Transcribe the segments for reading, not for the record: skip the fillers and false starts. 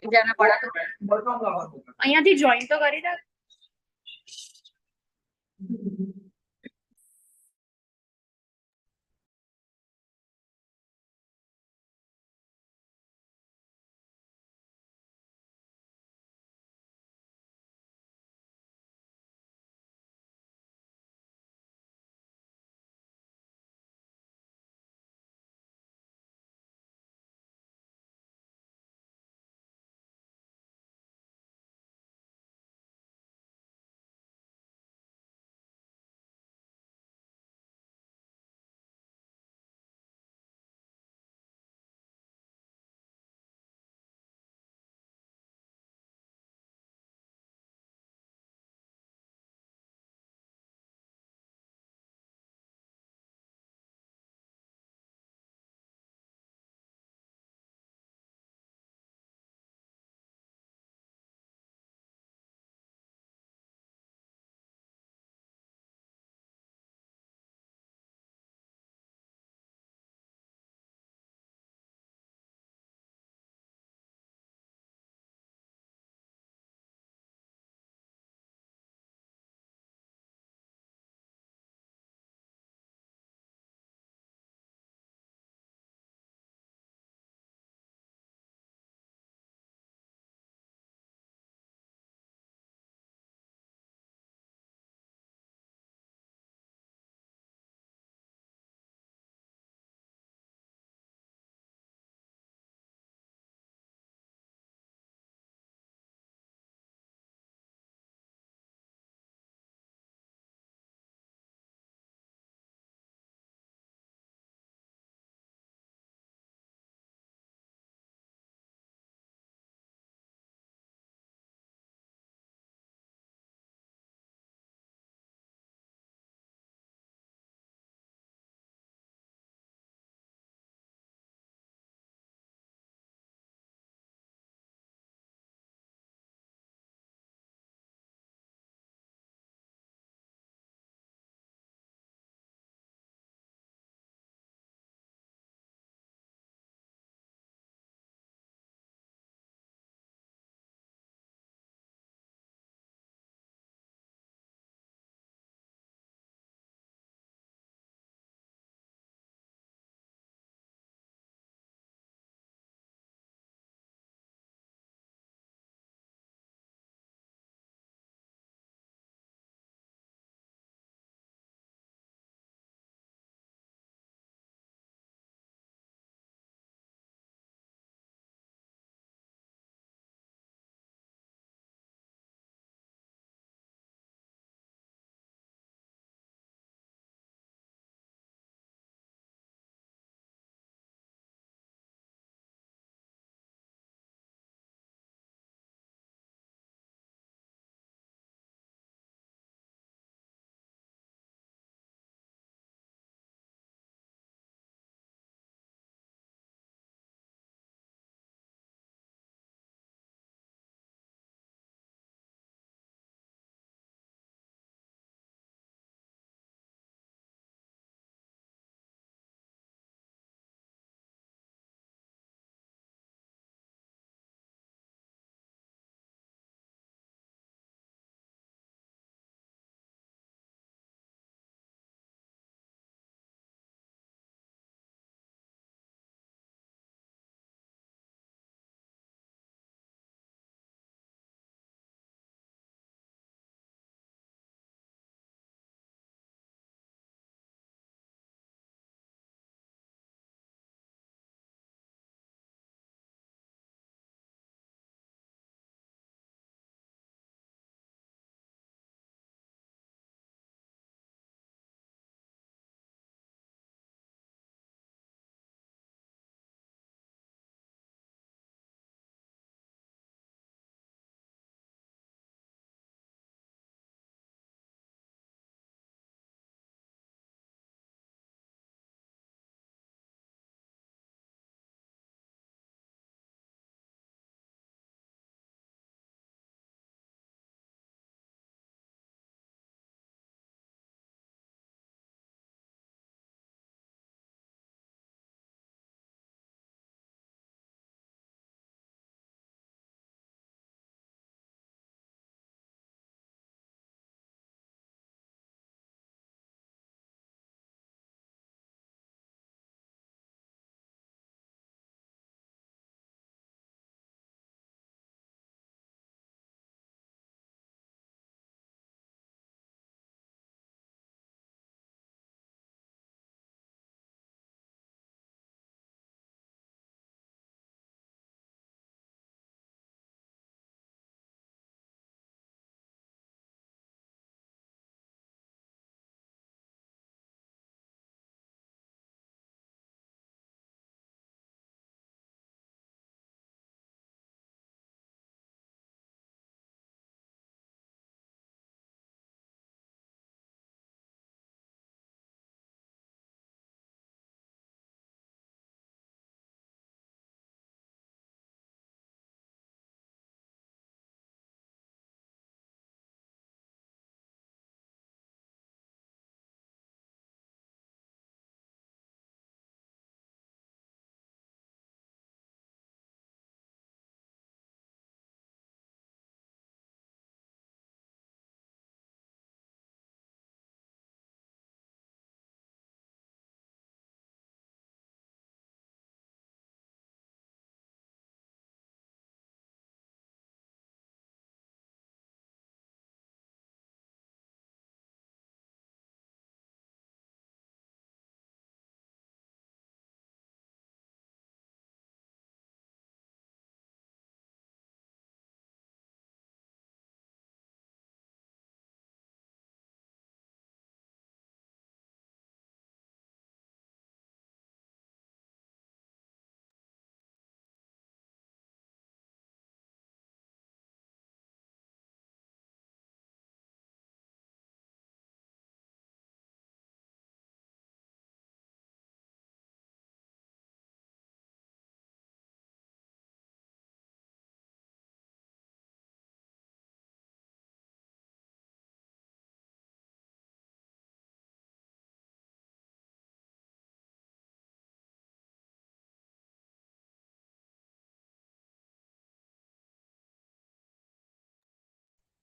જાના પડા તો અહીંયાથી જોઈન તો કરી દે.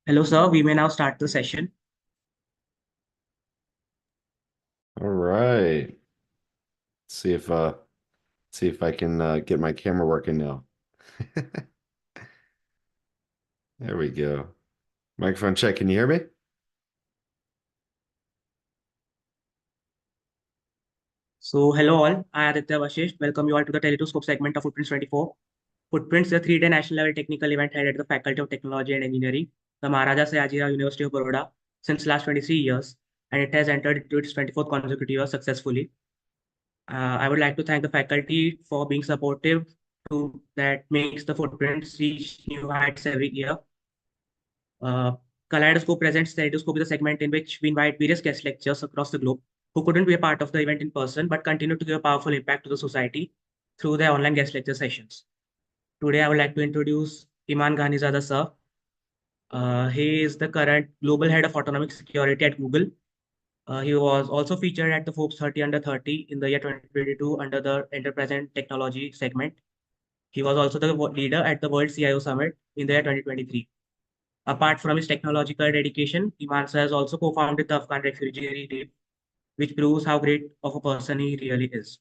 Hello, sir. We may now start the session. All right. See if see if I can get my camera working now. There we go. Microphone check. Can you hear me? So, hello all. I am Aditya Vashish. Welcome you all to the Teleidoscope segment of Footprints 24. Footprints is a three-day national level technical event held at the Faculty of Technology and Engineering, the Maharaja Sayajirao University of Baroda, since last 23 years, and it has entered into its 24th consecutive year successfully. I would like to thank the faculty for being supportive to that makes the Footprints reach new heights every year. Uh, Kaleidoscope presents Teleidoscope is a segment in which we invite various guest lecturers across the globe who couldn't be a part of the event in person but continue to give a powerful impact to the society through their online guest lecture sessions. Today, I would like to introduce Iman Ghanizada sir. He is the current global head of autonomic security at Google. He was also featured at the Forbes 30 under 30 in the year 2022 under the Enterprise and Technology segment. He was also the leader at the World CIO Summit in the year 2023. Apart from his technological dedication, Iman has also co-founded the Afghan Refugee Relief, which proves how great of a person he really is.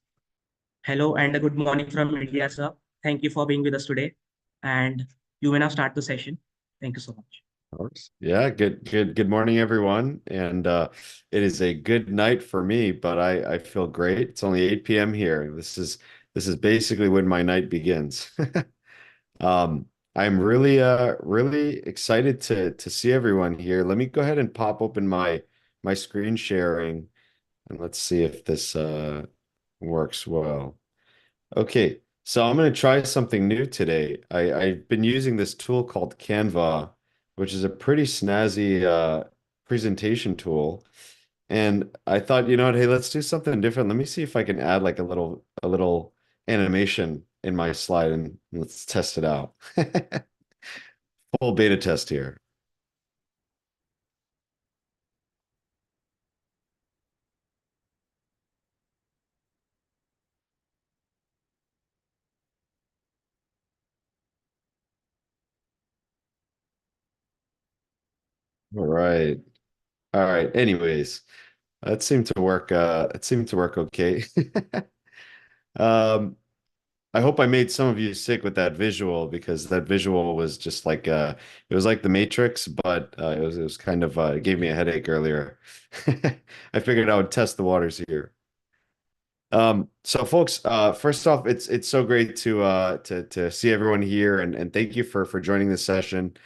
Hello and a good morning from India, sir. Thank you for being with us today. And you may now start the session. Thank you so much. Of course. Yeah, good morning, everyone. And it is a good night for me, but I feel great. It's only 8 p.m. here. This is basically when my night begins. Um, I'm really excited to see everyone here. Let me go ahead and pop open my screen sharing and let's see if this works well. Okay, so I'm going to try something new today. I've been using this tool called Canva, which is a pretty snazzy presentation tool. And I thought, you know what, hey, let's do something different. Let me see if I can add like a little animation in my slide and let's test it out. Full beta test here. All right. All right. Anyways, it seemed to work okay. Um, I hope I made some of you sick with that visual because that visual was just like it was like the Matrix, but it was kind of it gave me a headache earlier. I figured I would test the waters here. So folks, first off, it's so great to see everyone here and thank you for joining this session.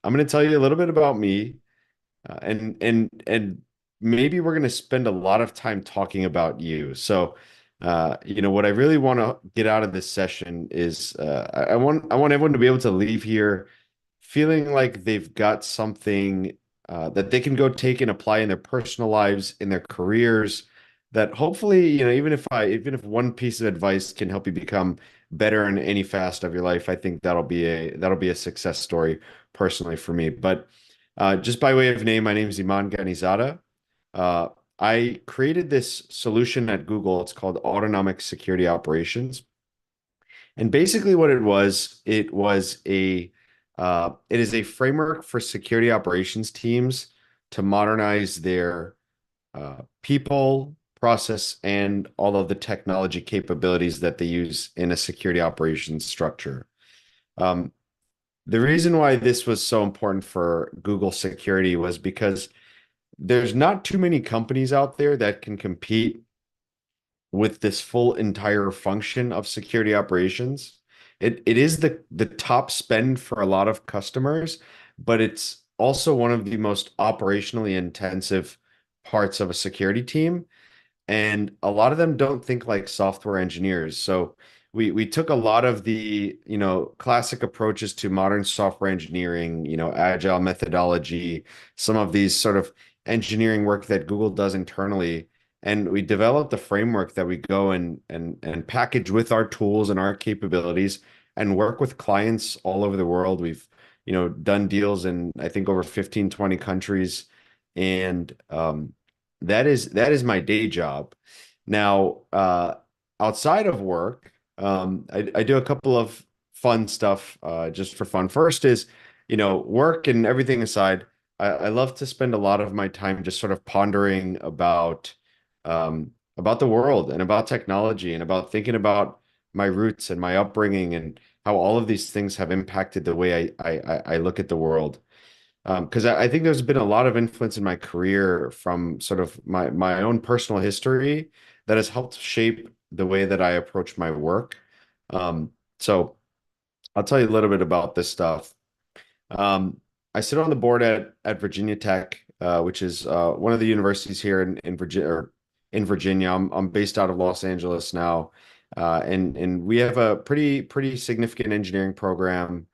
I'm going to tell you a little bit about me. And maybe we're going to spend a lot of time talking about you. So, what I really want to get out of this session is I want everyone to be able to leave here feeling like they've got something that they can go take and apply in their personal lives, in their careers. That hopefully, even if one piece of advice can help you become better in any facet of your life, I think that'll be a success story personally for me. But just by way of name, my name is Iman Ghanizada. Uh, I created this solution at Google. It's called Autonomic Security Operations. And basically what it is a framework for security operations teams to modernize their people, process, and all of the technology capabilities that they use in a security operations structure. Um, the reason why this was so important for Google security was because there's not too many companies out there that can compete with this full entire function of security operations. It is the top spend for a lot of customers, but it's also one of the most operationally intensive parts of a security team. And a lot of them don't think like software engineers. So we took a lot of the, classic approaches to modern software engineering, agile methodology, some of these sort of engineering work that Google does internally, and we developed a framework that we go and package with our tools and our capabilities and work with clients all over the world. We've, done deals in I think over 15, 20 countries. And that is my day job. Now, outside of work, I do a couple of fun stuff just for fun. First is work and everything aside, I love to spend a lot of my time just sort of pondering about the world and about technology and about thinking about my roots and my upbringing and how all of these things have impacted the way I look at the world. Because I think there's been a lot of influence in my career from sort of my own personal history that has helped shape the way that I approach my work. So I'll tell you a little bit about this stuff. Um, I sit on the board at Virginia Tech, which is one of the universities here in Virginia. In Virginia, I'm based out of Los Angeles now, and we have a pretty significant engineering program.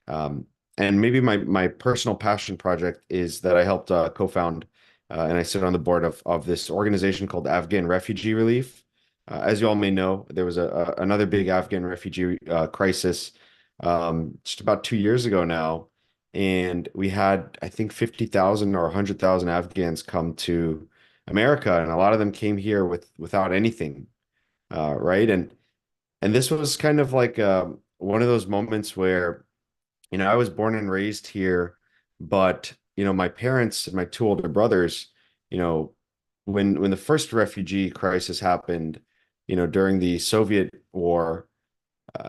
Um, and maybe my personal passion project is that I helped co-found, and I sit on the board of this organization called Afghan Refugee Relief. As you all may know, there was another big Afghan refugee crisis just about 2 years ago now, and we had I think 50,000 or 100,000 Afghans come to America, and a lot of them came here without anything, right? And this was kind of like one of those moments where I was born and raised here, but my parents and my two older brothers, you know, when the first refugee crisis happened, during the Soviet war,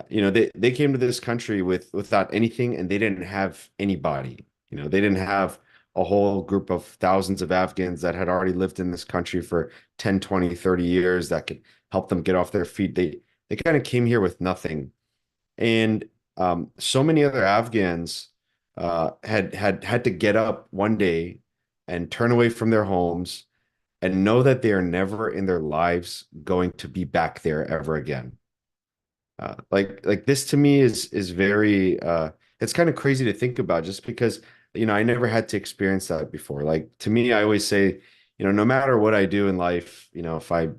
they came to this country without anything, and they didn't have anybody. They didn't have a whole group of thousands of Afghans that had already lived in this country for 10, 20, 30 years that could help them get off their feet. They kind of came here with nothing. And so many other Afghans had to get up one day and turn away from their homes and know that they are never in their lives going to be back there ever again. Like this to me is very it's kind of crazy to think about just because I never had to experience that before. Like to me, I always say, no matter what I do in life, if I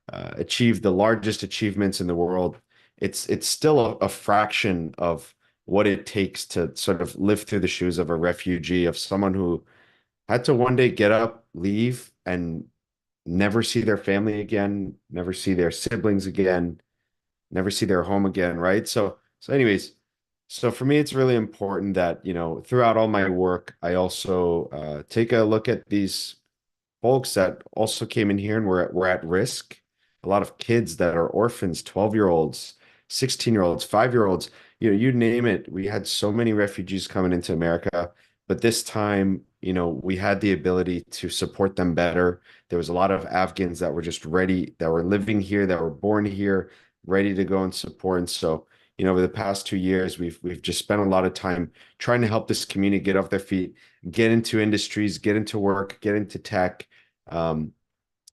achieve the largest achievements in the world, it's still a fraction of what it takes to sort of live through the shoes of a refugee, of someone who had to one day get up, leave, and never see their family again, never see their siblings again, never see their home again, right? So anyways, so for me, it's really important that, throughout all my work, I also take a look at these folks that also came in here and were at risk. A lot of kids that are orphans, 12-year-olds, 16-year-olds, 5-year-olds, you name it. We had so many refugees coming into America, but this time, we had the ability to support them better. There was a lot of Afghans that were just ready, that were living here, that were born here, ready to go and support. And so, over the past 2 years, we've just spent a lot of time trying to help this community get off their feet, get into industries, get into work, get into tech. And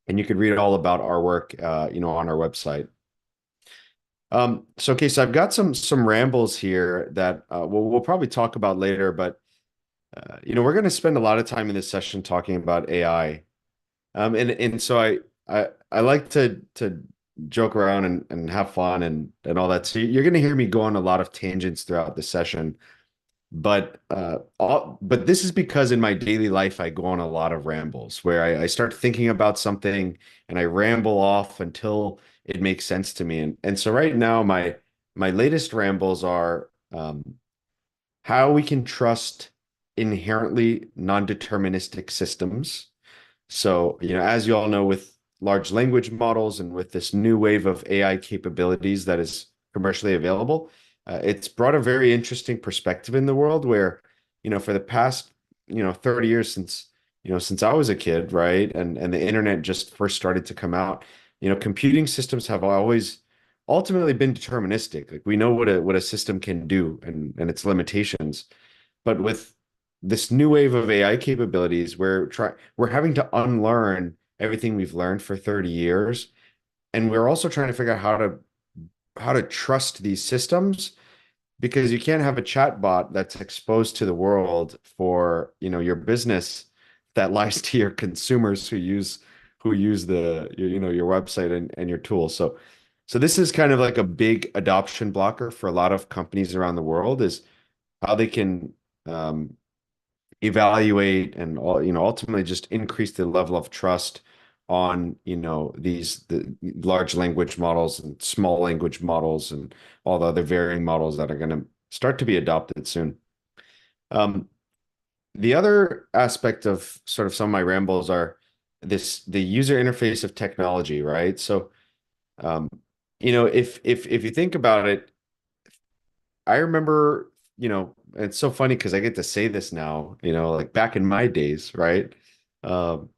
you could read all about our work, on our website. So I've got some rambles here that we'll probably talk about later, but we're going to spend a lot of time in this session talking about AI. And so I like to joke around and have fun and all that. So you're going to hear me go on a lot of tangents throughout the session. But this is because in my daily life, I go on a lot of rambles where I start thinking about something and I ramble off until it makes sense to me. And so right now, my latest rambles are how we can trust inherently non-deterministic systems. So, as you all know, with large language models and with this new wave of AI capabilities that is commercially available, it's brought a very interesting perspective in the world where, for the past, 30 years since I was a kid, right? And the internet just first started to come out, computing systems have always ultimately been deterministic. Like we know what a system can do and its limitations. But with this new wave of AI capabilities, we're having to unlearn everything we've learned for 30 years. And we're also trying to figure out how to trust these systems because you can't have a chatbot that's exposed to the world for, your business that lies to your consumers who use your website and your tools. So this is kind of like a big adoption blocker for a lot of companies around the world is how they can evaluate and ultimately just increase the level of trust on the large language models and small language models and all the other varying models that are going to start to be adopted soon. Um, the other aspect of sort of some of my rambles are the user interface of technology, right? So, um, if you think about it, I remember, it's so funny because I get to say this now, like back in my days, right? Um,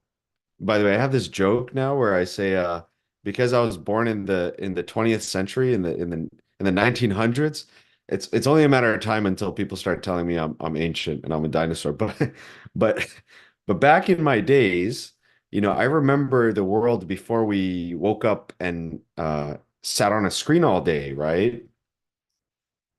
by the way, I have this joke now where I say, because I was born in the 20th century in the 1900s, it's only a matter of time until people start telling me I'm ancient and I'm a dinosaur. But but back in my days, I remember the world before we woke up and sat on a screen all day, right?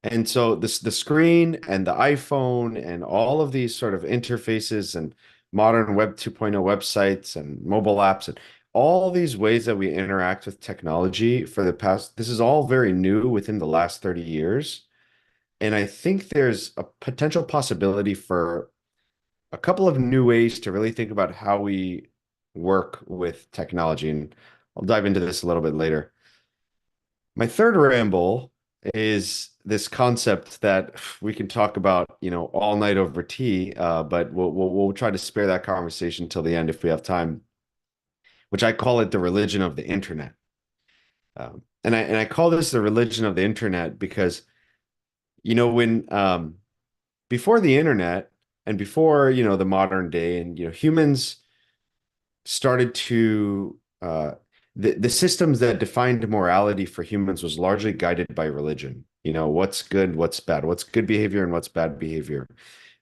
And so the screen and the iPhone and all of these sort of interfaces and modern Web 2.0 websites and mobile apps and all these ways that we interact with technology for the past, this is all very new within the last 30 years. And I think there's a potential possibility for a couple of new ways to really think about how we work with technology. And I'll dive into this a little bit later. My third ramble is this concept that we can talk about, all night over tea, but we'll try to spare that conversation till the end if we have time, which I call it the religion of the internet. And I call this the religion of the internet because, when before the internet and before, the modern day and, humans started to the systems that defined morality for humans was largely guided by religion. What's good, what's bad, what's good behavior and what's bad behavior.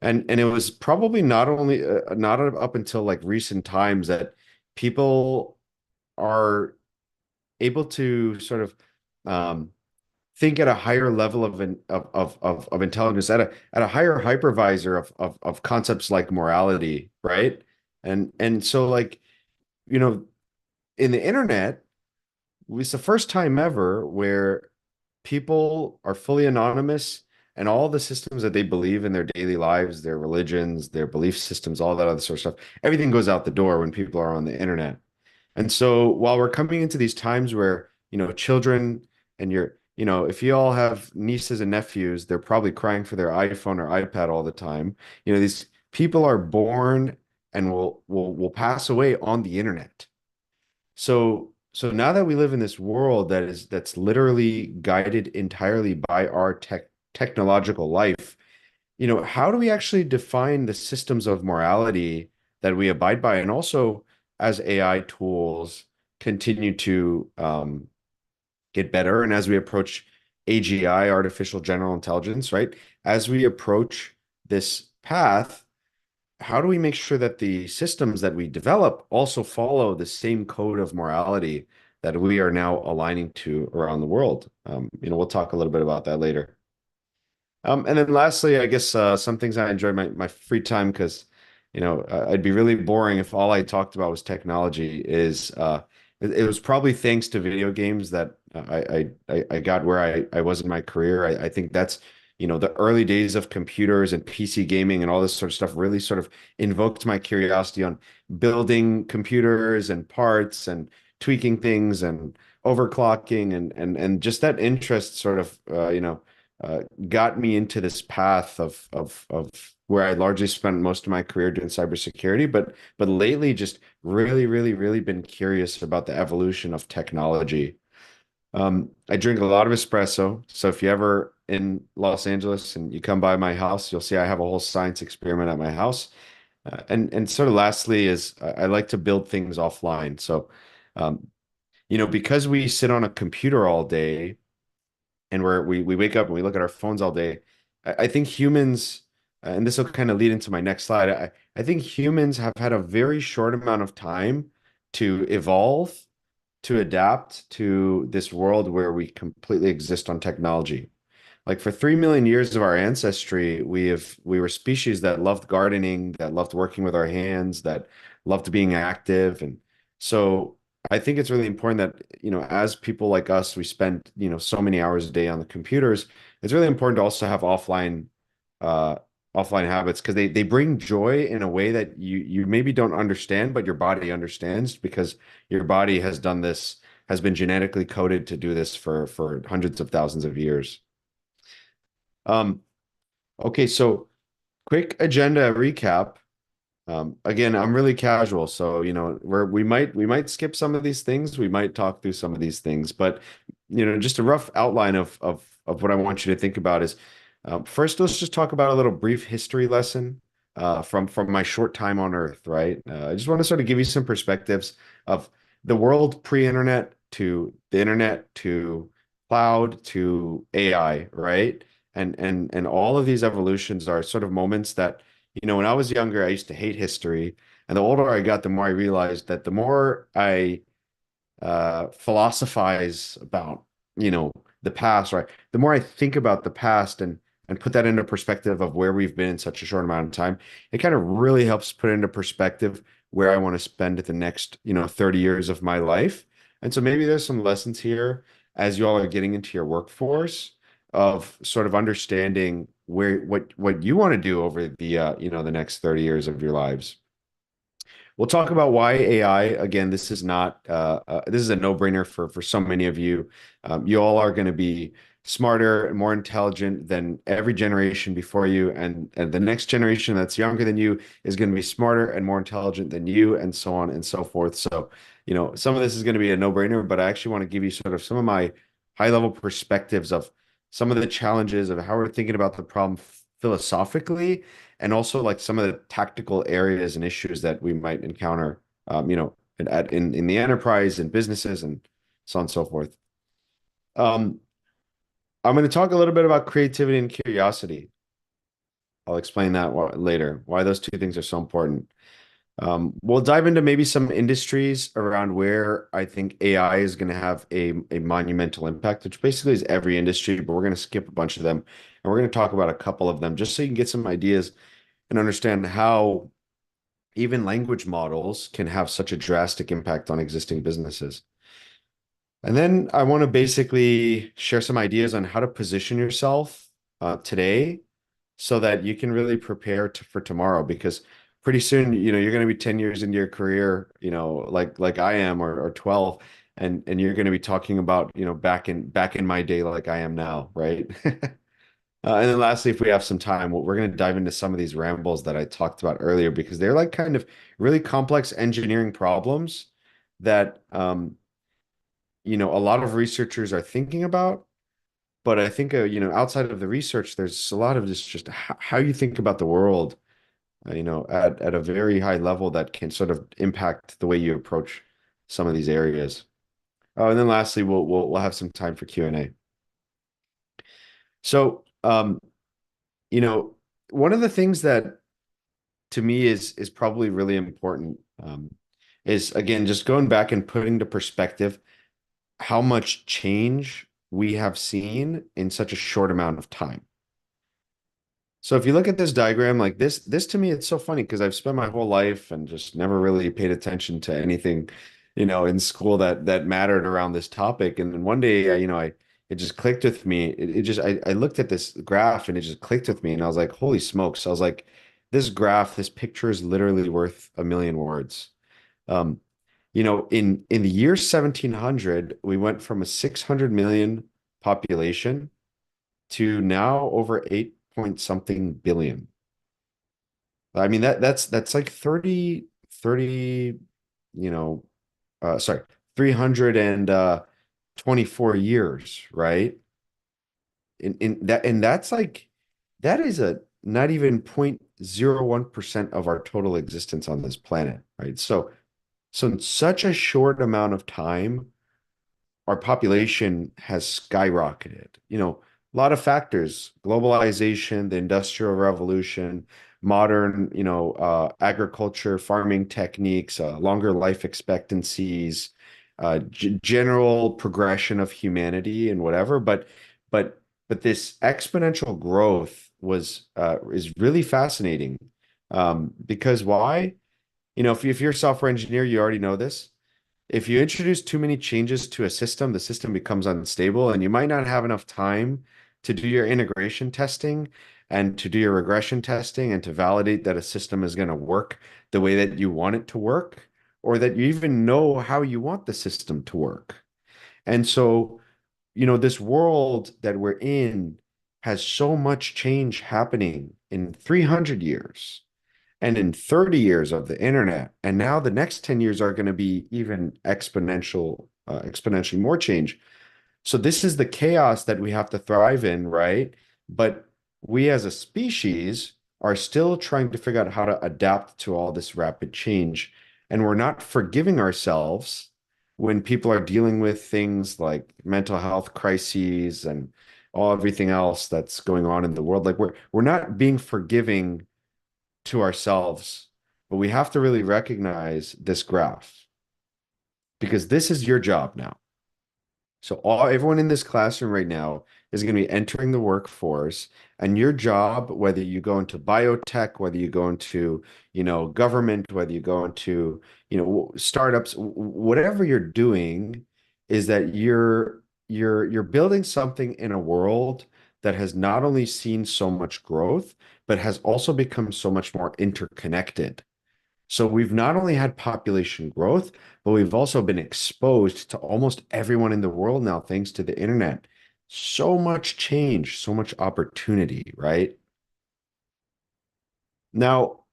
And it was probably not up until like recent times that people are able to sort of um, think at a higher level of intelligence, at a higher hypervisor of concepts like morality, right? And so like you know, in the internet, it's the first time ever where people are fully anonymous and all the systems that they believe in their daily lives, their religions, their belief systems, all that other sort of stuff, everything goes out the door when people are on the internet. And so while we're coming into these times where, children and if you all have nieces and nephews, they're probably crying for their iPhone or iPad all the time. These people are born and will pass away on the internet. So now that we live in this world that's literally guided entirely by our technological life, how do we actually define the systems of morality that we abide by? And also, as AI tools continue to get better, and as we approach AGI, artificial general intelligence, right? As we approach this path, how do we make sure that the systems that we develop also follow the same code of morality that we are now aligning to around the world? We'll talk a little bit about that later. And then lastly, I guess some things I enjoy my free time because, I'd be really boring if all I talked about was technology. It was probably thanks to video games that I got where I was in my career. I think that's, the early days of computers and PC gaming and all this sort of stuff really sort of invoked my curiosity on building computers and parts and tweaking things and overclocking and just that interest sort of, got me into this path of where I largely spent most of my career doing cybersecurity, but lately just really, really, really been curious about the evolution of technology. I drink a lot of espresso, so if you ever in Los Angeles and you come by my house, you'll see I have a whole science experiment at my house. And sort of lastly is I like to build things offline. So, because we sit on a computer all day and we wake up and we look at our phones all day. I think humans, and this will kind of lead into my next slide. I think humans have had a very short amount of time to evolve, to adapt to this world where we completely exist on technology. Like for 3 million years of our ancestry, we were species that loved gardening, that loved working with our hands, that loved being active. And so I think it's really important that, as people like us, we spend, so many hours a day on the computers. It's really important to also have uh, offline habits because they bring joy in a way that you maybe don't understand, but your body understands because your body has done this, has been genetically coded to do this for hundreds of thousands of years. Um, okay, so quick agenda recap. Again, I'm really casual, so we might skip some of these things, we might talk through some of these things, but just a rough outline of what I want you to think about is first, let's just talk about a little brief history lesson from my short time on Earth, right? I just want to sort of give you some perspectives of the world pre-internet to the internet to cloud to AI, right? And all of these evolutions are sort of moments that when I was younger, I used to hate history. And the older I got, the more I realized that the more I philosophize about, the past, right? The more I think about the past and put that into perspective of where we've been in such a short amount of time, it kind of really helps put into perspective where I want to spend the next, 30 years of my life. And so maybe there's some lessons here as you all are getting into your workforce of sort of understanding what you want to do over the next 30 years of your lives. We'll talk about why AI. Again, this is not this is a no-brainer for so many of you. You all are going to be smarter and more intelligent than every generation before you, and the next generation that's younger than you is going to be smarter and more intelligent than you, and so on and so forth. So, some of this is going to be a no-brainer, but I actually want to give you sort of some of my high-level perspectives of some of the challenges of how we're thinking about the problem philosophically and also like some of the tactical areas and issues that we might encounter, in the enterprise and businesses and so on and so forth. I'm going to talk a little bit about creativity and curiosity. I'll explain that later, why those two things are so important. We'll dive into maybe some industries around where I think AI is going to have a monumental impact, which basically is every industry, but we're going to skip a bunch of them. And we're going to talk about a couple of them just so you can get some ideas and understand how even language models can have such a drastic impact on existing businesses. And then I want to basically share some ideas on how to position yourself today so that you can really prepare for tomorrow, because pretty soon, you're going to be 10 years into your career, like I am, or 12, and you're going to be talking about, back in my day like I am now, right? And then lastly, if we have some time, we're going to dive into some of these rambles that I talked about earlier, because they're like kind of really complex engineering problems that, a lot of researchers are thinking about. But I think, outside of the research, there's a lot of just how you think about the world, at a very high level that can sort of impact the way you approach some of these areas. Oh, and then lastly, we'll have some time for Q&A. So, one of the things that to me is probably really important, is again just going back and putting into perspective how much change we have seen in such a short amount of time. So if you look at this diagram, like this to me, it's so funny because I've spent my whole life and just never really paid attention to anything, in school that mattered around this topic. And then one day, it just clicked with me. I looked at this graph and it just clicked with me, and I was like, holy smokes! I was like, this picture is literally worth a million words. Um, in the year 1700, we went from a 600 million population to now over 8 point something billion. I mean, that's like 30, sorry, 324 years, right? That's like, that is a not even 0.01% of our total existence on this planet, right? So in such a short amount of time, our population has skyrocketed. A lot of factors: globalization, the Industrial Revolution, modern, agriculture, farming techniques, longer life expectancies, general progression of humanity and whatever. But this exponential growth is really fascinating. Because why? If you're a software engineer, you already know this. If you introduce too many changes to a system, the system becomes unstable, and you might not have enough time to do your integration testing and to do your regression testing and to validate that a system is going to work the way that you want it to work, or that you even know how you want the system to work. And so, this world that we're in has so much change happening in 300 years and in 30 years of the internet. And now the next 10 years are going to be even exponentially more change. So this is the chaos that we have to thrive in, right? But we as a species are still trying to figure out how to adapt to all this rapid change. And we're not forgiving ourselves when people are dealing with things like mental health crises and everything else that's going on in the world. Like we're not being forgiving to ourselves, but we have to really recognize this graph because this is your job now. So everyone in this classroom right now is going to be entering the workforce, and your job, whether you go into biotech, whether you go into, government, whether you go into, startups, whatever you're doing, is that you're building something in a world that has not only seen so much growth, but has also become so much more interconnected. So we've not only had population growth, but we've also been exposed to almost everyone in the world now, thanks to the internet. So much change, so much opportunity, right? Now,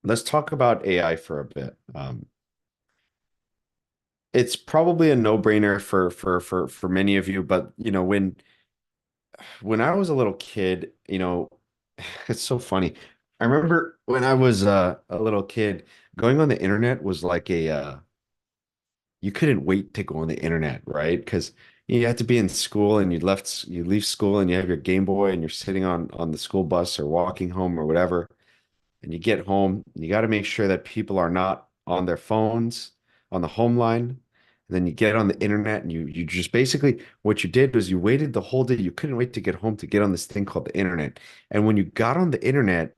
let's talk about AI for a bit. It's probably a no-brainer for many of you, but when I was a little kid, it's so funny. I remember when I was a little kid, going on the internet was like you couldn't wait to go on the internet, right? Because you had to be in school and you leave school and you have your Game Boy and you're sitting on the school bus or walking home or whatever, and you get home and you got to make sure that people are not on their phones on the home line. And then you get on the internet and you just basically what you did was you waited the whole day. You couldn't wait to get home to get on this thing called the internet. And when you got on the internet,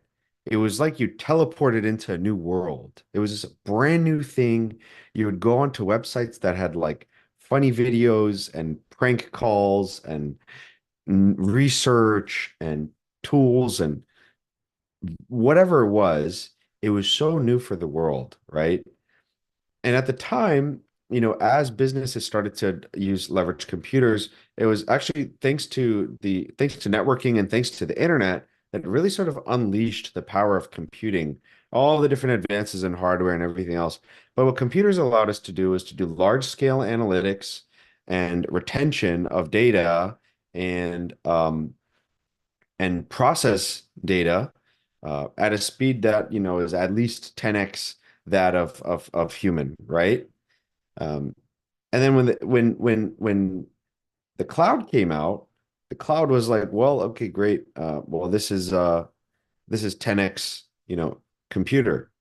it was like you teleported into a new world. It was this brand new thing. You would go onto websites that had like funny videos and prank calls and research and tools and whatever it was so new for the world, right? And at the time, as businesses started to leverage computers, it was actually thanks to networking and thanks to the internet that really sort of unleashed the power of computing, all the different advances in hardware and everything else. But what computers allowed us to do is to do large scale analytics and retention of data and process data at a speed that is at least 10x that of human, right? Um, and then when the cloud came out, the cloud was like, well, okay, great. Well, this is 10x, computer.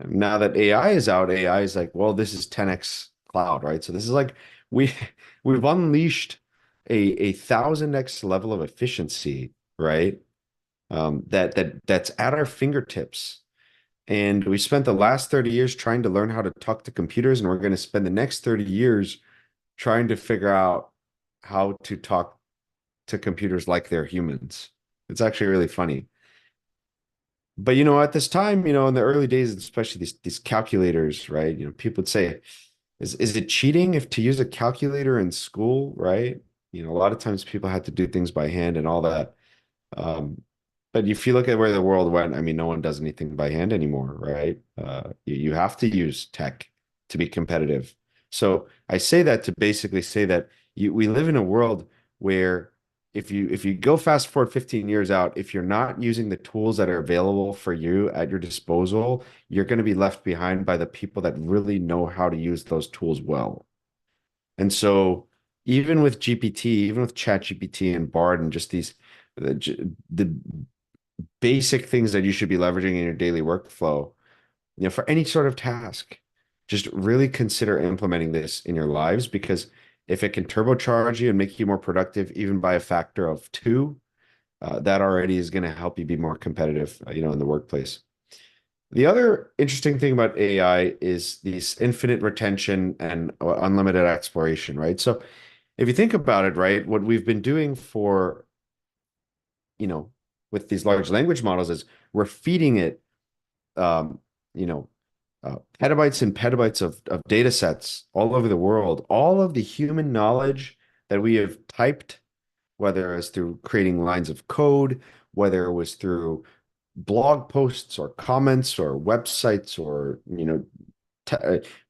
Now that AI is out, AI is like, well, this is 10x cloud, right? So this is like we we've unleashed a 1000x level of efficiency, right? That's at our fingertips. And we spent the last 30 years trying to learn how to talk to computers, and we're going to spend the next 30 years trying to figure out how to talk to computers like they're humans. It's actually really funny. But at this time, in the early days, especially these calculators, right? People would say, is it cheating if to use a calculator in school, right? A lot of times people had to do things by hand and all that. Um, but if you look at where the world went, I mean, no one does anything by hand anymore, right? You have to use tech to be competitive. So I say that to basically say that we live in a world where if you go fast forward 15 years out, if you're not using the tools that are available for you at your disposal, you're going to be left behind by the people that really know how to use those tools well. And so even with GPT, even with ChatGPT and Bard and just the basic things that you should be leveraging in your daily workflow, for any sort of task, just really consider implementing this in your lives because if it can turbocharge you and make you more productive, even by a factor of two, that already is going to help you be more competitive, in the workplace. The other interesting thing about AI is these infinite retention and unlimited exploration, right? So if you think about it, right, what we've been doing you know, with these large language models is we're feeding it, um, you know, petabytes and petabytes of data sets all over the world, all of the human knowledge that we have typed whether it was through creating lines of code, whether it was through blog posts or comments or websites or,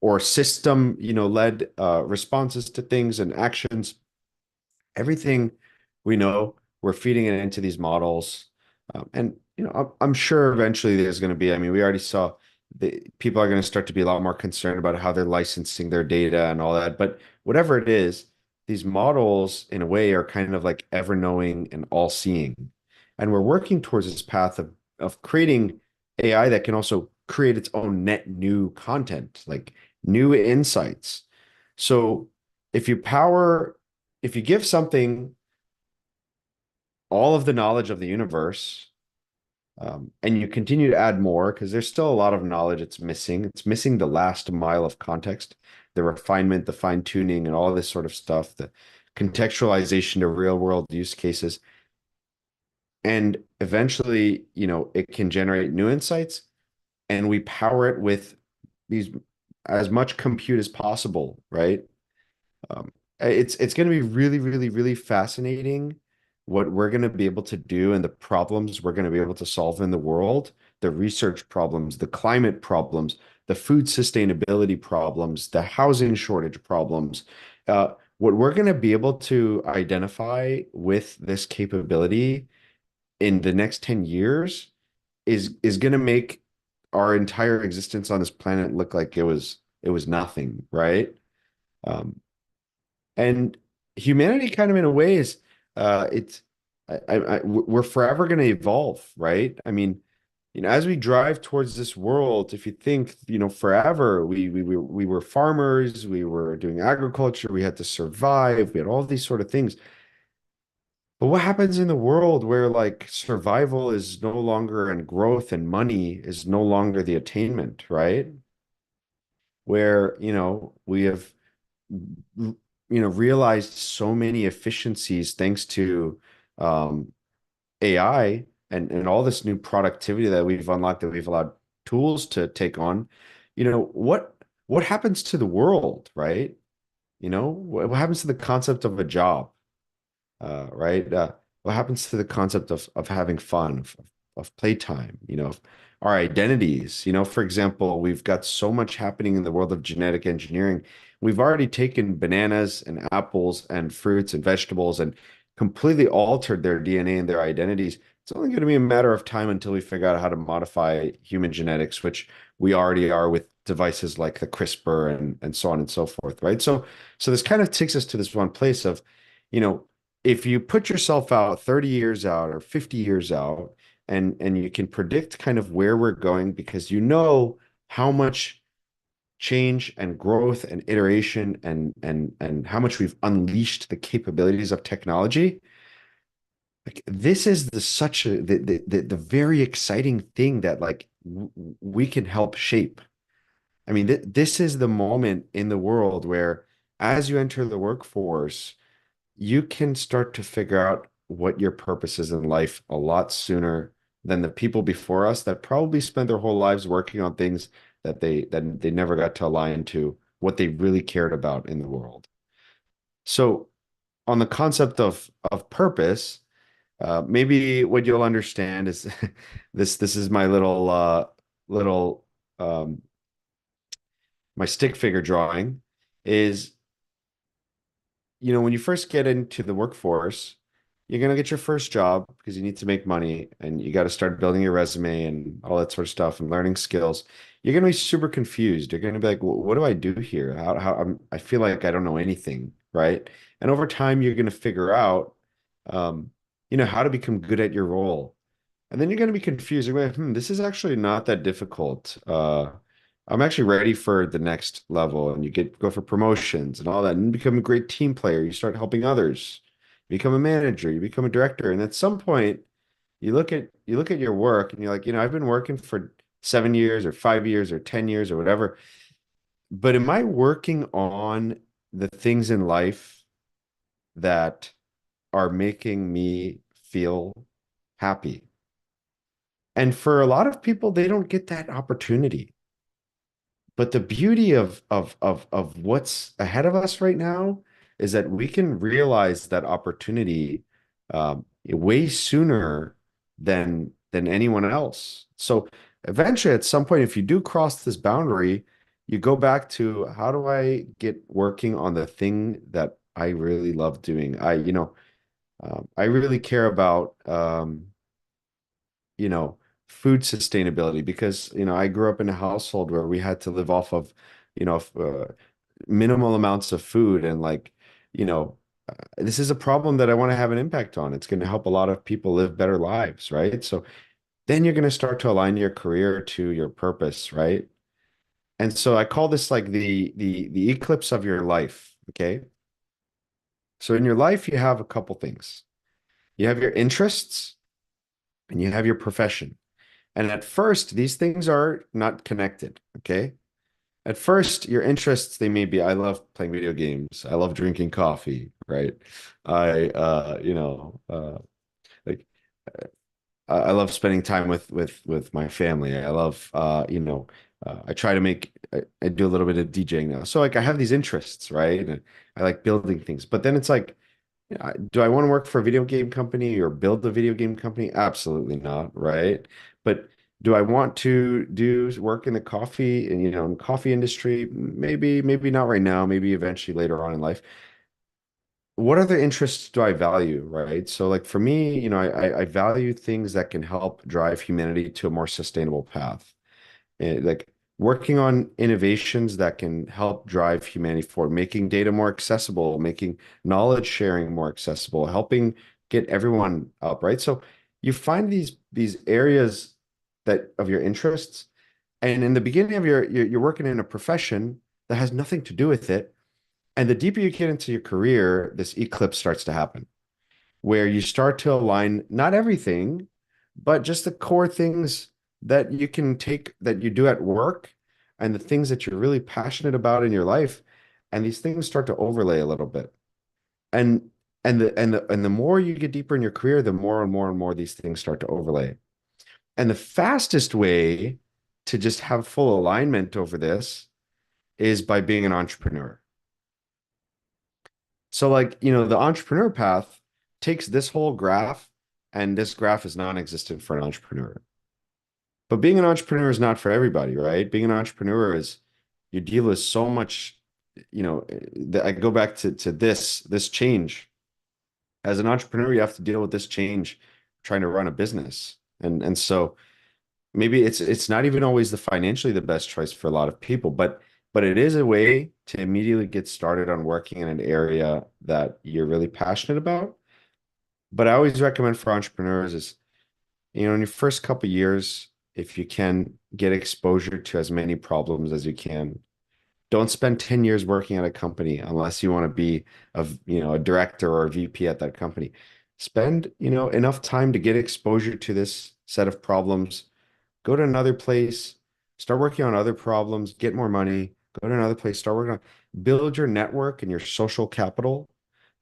or system, led responses to things and actions. Everything we know, we're feeding it into these models. And, I'm sure eventually there's going to be, I mean, we already saw the people are going to start to be a lot more concerned about how they're licensing their data and all that. But whatever it is, these models in a way are kind of like ever knowing and all seeing. And we're working towards this path of creating AI that can also create its own net new content, like new insights. So if you power, if you give something all of the knowledge of the universe, and you continue to add more, because there's still a lot of knowledge it's missing. It's missing the last mile of context, the refinement, the fine tuning, and all this sort of stuff, the contextualization to real world use cases. And eventually, it can generate new insights, and we power it with these as much compute as possible, right? It's going to be really, really, really fascinating what we're going to be able to do and the problems we're going to be able to solve in the world, the research problems, the climate problems, the food sustainability problems, the housing shortage problems. What we're going to be able to identify with this capability in the next 10 years is going to make our entire existence on this planet look like it was nothing, right? Um, and humanity kind of in a way is it's we're forever going to evolve, right? I mean, as we drive towards this world, if you think, forever we were farmers, we were doing agriculture, we had to survive, we had all these sort of things. But what happens in the world where like survival is no longer and growth and money is no longer the attainment, right? Where, we have realized so many efficiencies thanks to AI and all this new productivity that we've unlocked, that we've allowed tools to take on. What happens to the world, right? What happens to the concept of a job, right? What happens to the concept of having fun, of playtime, of our identities? For example, we've got so much happening in the world of genetic engineering. We've already taken bananas and apples and fruits and vegetables and completely altered their DNA and their identities. It's only going to be a matter of time until we figure out how to modify human genetics, which we already are with devices like the CRISPR and so on and so forth, right? So this kind of takes us to this one place of, you know, if you put yourself out 30 years out or 50 years out, and you can predict kind of where we're going because how much change and growth and iteration and how much we've unleashed the capabilities of technology. Like this is the very exciting thing that like we can help shape. I mean, this is the moment in the world where as you enter the workforce, you can start to figure out what your purpose is in life a lot sooner than the people before us that probably spent their whole lives working on things that they never got to align to what they really cared about in the world. So on the concept of purpose, maybe what you'll understand is this is my little um, my stick figure drawing is, when you first get into the workforce, you're going to get your first job because you need to make money and you got to start building your resume and all that sort of stuff and learning skills. You're going to be super confused. You're going to be like, what do I do here? I feel like I don't know anything, right? And over time, you're going to figure out, how to become good at your role. And then you're going to be confused. You're like, this is actually not that difficult. I'm actually ready for the next level. And you go for promotions and all that and become a great team player. You start helping others, become a manager, you become a director. And at some point, you look at your work and you're like, I've been working for 7 years or 5 years or 10 years or whatever. But am I working on the things in life that are making me feel happy? And for a lot of people, they don't get that opportunity. But the beauty of what's ahead of us right now is that we can realize that opportunity way sooner than anyone else. So eventually, at some point, if you do cross this boundary, you go back to how do I get working on the thing that I really love doing? I really care about you know, food sustainability because, I grew up in a household where we had to live off of, minimal amounts of food and you know, this is a problem that I want to have an impact on. It's going to help a lot of people live better lives, right? So then you're going to start to align your career to your purpose, right? And so I call this like the eclipse of your life, okay? So in your life, you have a couple things. You have your interests and you have your profession. And at first, these things are not connected, okay? At first, your interests, they may be, I love playing video games. I love drinking coffee, right? I, like I love spending time with my family. I love, I try to I do a little bit of DJing now. So like I have these interests, right? And I like building things. But then it's like, do I want to work for a video game company or build a video game company? Absolutely not, right? But do I want to do work in the coffee and in coffee industry? Maybe not right now, maybe eventually later on in life. What other interests do I value, right? So like for me, I value things that can help drive humanity to a more sustainable path. Like working on innovations that can help drive humanity forward, making data more accessible, making knowledge sharing more accessible, helping get everyone up, right? So you find these areas that of your interests, and in the beginning of you're working in a profession that has nothing to do with it. And the deeper you get into your career, this eclipse starts to happen where you start to align not everything, but just the core things that you can take that you do at work and the things that you're really passionate about in your life. And these things start to overlay a little bit. And the more you get deeper in your career, the more and more and more these things start to overlay. And the fastest way to just have full alignment over this is by being an entrepreneur. So the entrepreneur path takes this whole graph, and this graph is non-existent for an entrepreneur. But being an entrepreneur is not for everybody, right? Being an entrepreneur is you deal with so much, I go back to this change. As an entrepreneur, you have to deal with this change trying to run a business. And so maybe it's not even always financially the best choice for a lot of people, but it is a way to immediately get started on working in an area that you're really passionate about. But I always recommend for entrepreneurs is, in your first couple of years, if you can get exposure to as many problems as you can. Don't spend 10 years working at a company unless you want to be a director or a VP at that company. Spend, enough time to get exposure to this set of problems. Go to another place, start working on other problems, get more money, go to another place, start working on, build your network and your social capital.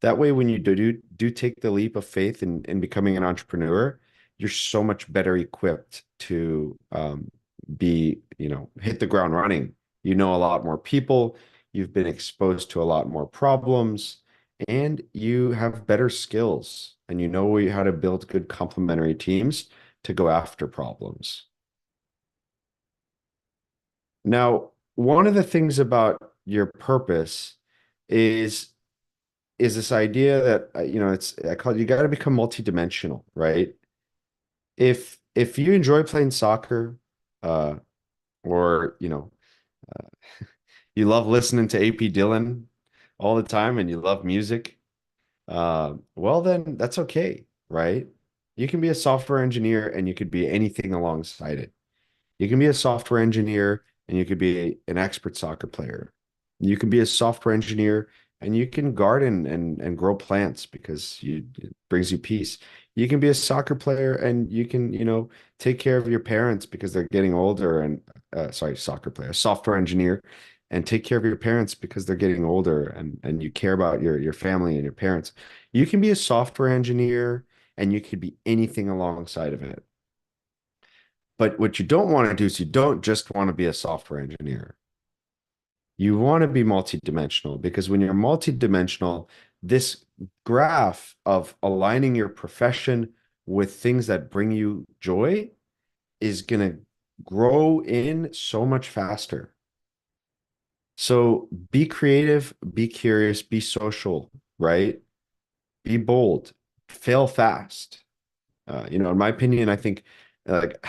That way, when you do take the leap of faith in becoming an entrepreneur, you're so much better equipped to hit the ground running. You know a lot more people, you've been exposed to a lot more problems, and you have better skills, and you know how to build good complementary teams to go after problems. Now, one of the things about your purpose is this idea that I call it, you got to become multidimensional, right? If you enjoy playing soccer, uh, or uh, you love listening to AP Dylan all the time, and you love music, well then that's okay, right? You can be a software engineer, and you could be anything alongside it. You can be a software engineer and you could be an expert soccer player. You can be a software engineer and you can garden and grow plants because it brings you peace. You can be a soccer player and you can, take care of your parents because they're getting older and sorry, soccer player, software engineer and take care of your parents because they're getting older and you care about your family and your parents. You can be a software engineer and you could be anything alongside of it. But what you don't want to do is you don't just want to be a software engineer. You want to be multidimensional because when you're multidimensional, this graph of aligning your profession with things that bring you joy is going to grow in so much faster. So be creative, be curious, be social, right? Be bold, fail fast. In my opinion, I think like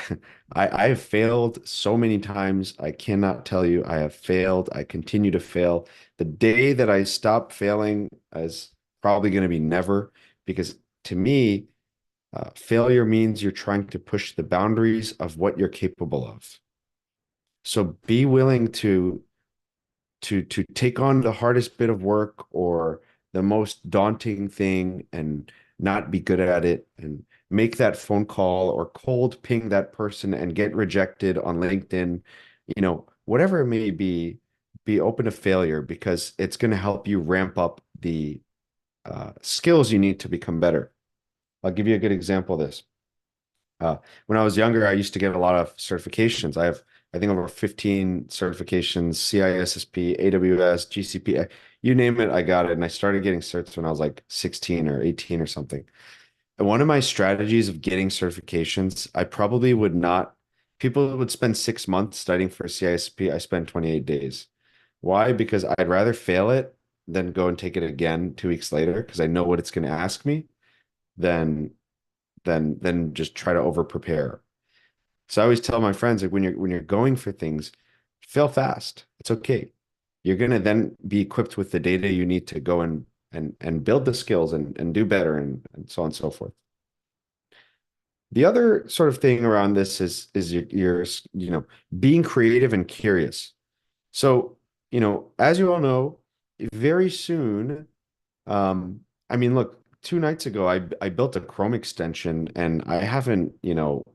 I've failed so many times. I cannot tell you I have failed. I continue to fail. The day that I stop failing is probably going to be never, because to me, failure means you're trying to push the boundaries of what you're capable of. So be willing to take on the hardest bit of work or the most daunting thing and not be good at it, and make that phone call or cold ping that person and get rejected on LinkedIn, whatever it may be open to failure, because it's going to help you ramp up the skills you need to become better. I'll give you a good example of this. Uh, when I was younger, I used to get a lot of certifications. I think, over 15 certifications, CISSP, AWS, GCP, you name it, I got it. And I started getting certs when I was like 16 or 18 or something. And one of my strategies of getting certifications, I probably would not, people would spend 6 months studying for CISSP. I spent 28 days. Why? Because I'd rather fail it than go and take it again 2 weeks later, because I know what it's going to ask me, than than just try to over prepare. So I always tell my friends, like, when you're going for things, fail fast. It's okay. You're gonna then be equipped with the data you need to go and build the skills and do better, and so on and so forth. The other sort of thing around this is your being creative and curious. So, as you all know, very soon, I mean, look, 2 nights ago, I built a Chrome extension, and I haven't,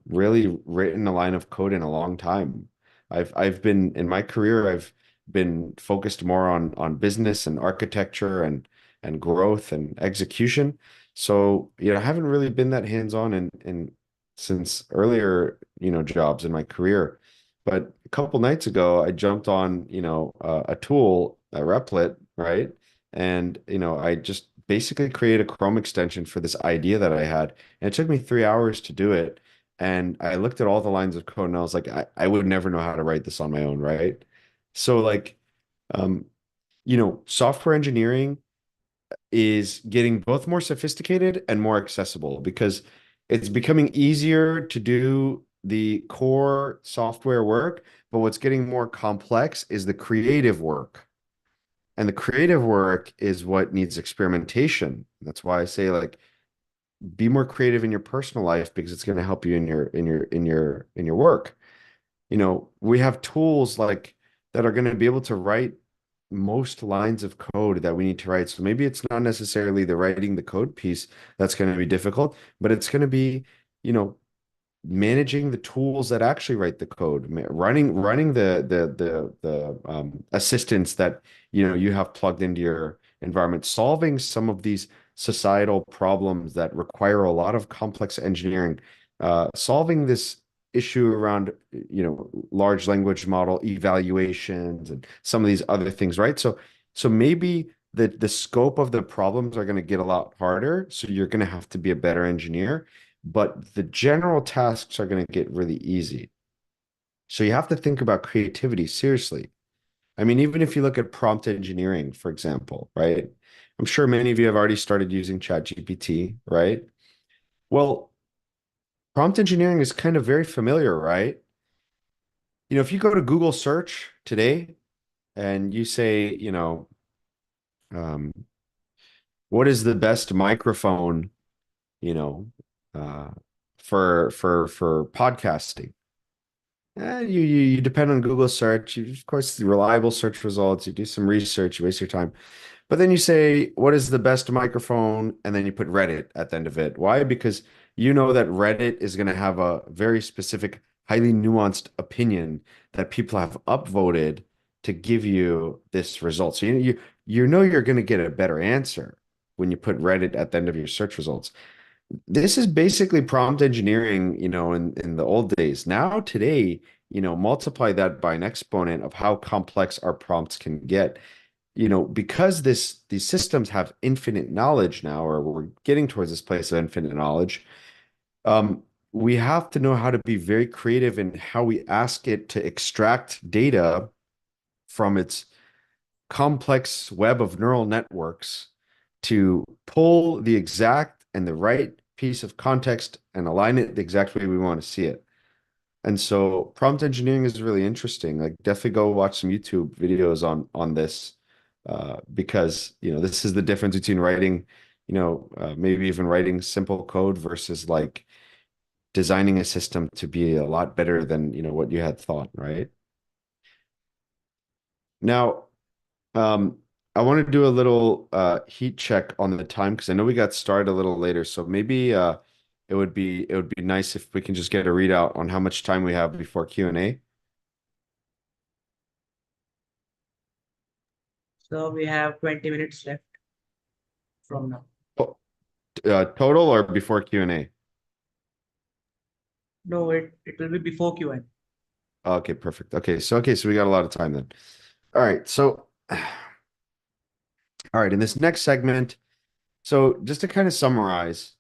really written a line of code in a long time. I've been in my career, I've been focused more on business and architecture and growth and execution. So, I haven't really been that hands-on in since earlier, jobs in my career. But a couple nights ago, I jumped on, a tool, a Replit, right? And, I just basically created a Chrome extension for this idea that I had. And it took me 3 hours to do it. And I looked at all the lines of code and I was like, I would never know how to write this on my own, right? So like, um, software engineering is getting both more sophisticated and more accessible, because it's becoming easier to do the core software work, but what's getting more complex is the creative work. And the creative work is what needs experimentation. That's why I say, like, be more creative in your personal life, because it's going to help you in your work. We have tools like that are going to be able to write most lines of code that we need to write. So maybe it's not necessarily the writing the code piece that's going to be difficult, but it's going to be, you know, managing the tools that actually write the code, running the assistants that you have plugged into your environment, solving some of these societal problems that require a lot of complex engineering, solving this issue around large language model evaluations and some of these other things, right? So maybe the scope of the problems are going to get a lot harder, so you're going to have to be a better engineer, but the general tasks are going to get really easy. So you have to think about creativity seriously. I mean, even if you look at prompt engineering, for example, right? I'm sure many of you have already started using ChatGPT, right? Well, prompt engineering is kind of very familiar, right? If you go to Google search today and you say, um, what is the best microphone, you know, uh, for podcasting? You depend on Google search. You, of course, the reliable search results. You do some research. You waste your time. But then you say, what is the best microphone? And then you put Reddit at the end of it. Why? Because you know that Reddit is going to have a very specific, highly nuanced opinion that people have upvoted to give you this result. So you know you're going to get a better answer when you put Reddit at the end of your search results. This is basically prompt engineering, in the old days. Now, today, multiply that by an exponent of how complex our prompts can get. because these systems have infinite knowledge now, or we're getting towards this place of infinite knowledge, um, we have to know how to be very creative in how we ask it to extract data from its complex web of neural networks to pull the exact and the right piece of context and align it the exact way we want to see it. And so prompt engineering is really interesting. Like definitely go watch some YouTube videos on this because this is the difference between writing, maybe even writing simple code versus like designing a system to be a lot better than what you had thought, right? Now, I want to do a little heat check on the time because I know we got started a little later. So maybe it would be nice if we can just get a readout on how much time we have before Q&A. So we have 20 minutes left from now. Total or before Q&A? No, it will be before Q&A. Okay, perfect. Okay, so we got a lot of time then. All right, so all right, in this next segment, so just to kind of summarize,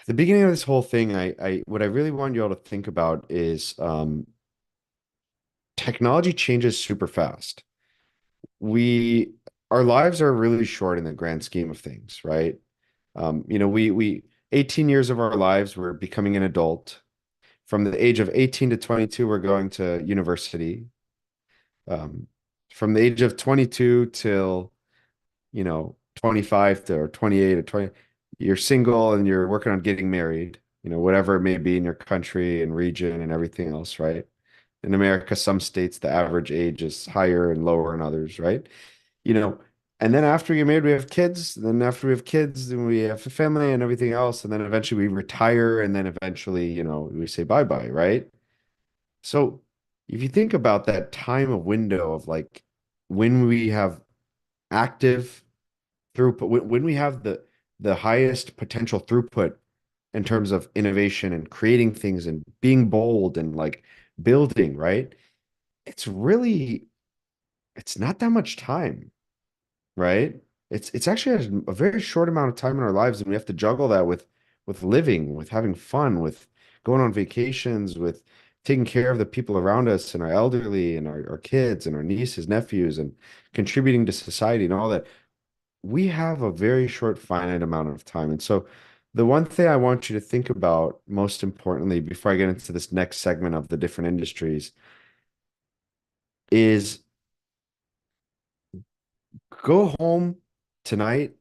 the beginning of this whole thing, what I really want you all to think about is technology changes super fast. We Our lives are really short in the grand scheme of things, right? We 18 years of our lives, we're becoming an adult. From the age of 18 to 22, we're going to university. Um, from the age of 22 till 25 to or 28 or 20, you're single and you're working on getting married, whatever it may be in your country and region and everything else, right? In America, some states, the average age is higher and lower in others, right? You know, and then after you're married, we have kids. Then after we have kids, then we have a family and everything else. And then eventually we retire. And then eventually, we say bye-bye, right? So if you think about that time of window of like when we have active throughput, when we have the highest potential throughput in terms of innovation and creating things and being bold and like building, right? It's really, it's not that much time, right? It's actually a very short amount of time in our lives, and we have to juggle that with living, with having fun, with going on vacations, with taking care of the people around us and our elderly and our kids and our nieces, nephews, and contributing to society and all that. We have a very short, finite amount of time. And so the one thing I want you to think about, most importantly, before I get into this next segment of the different industries, is go home tonight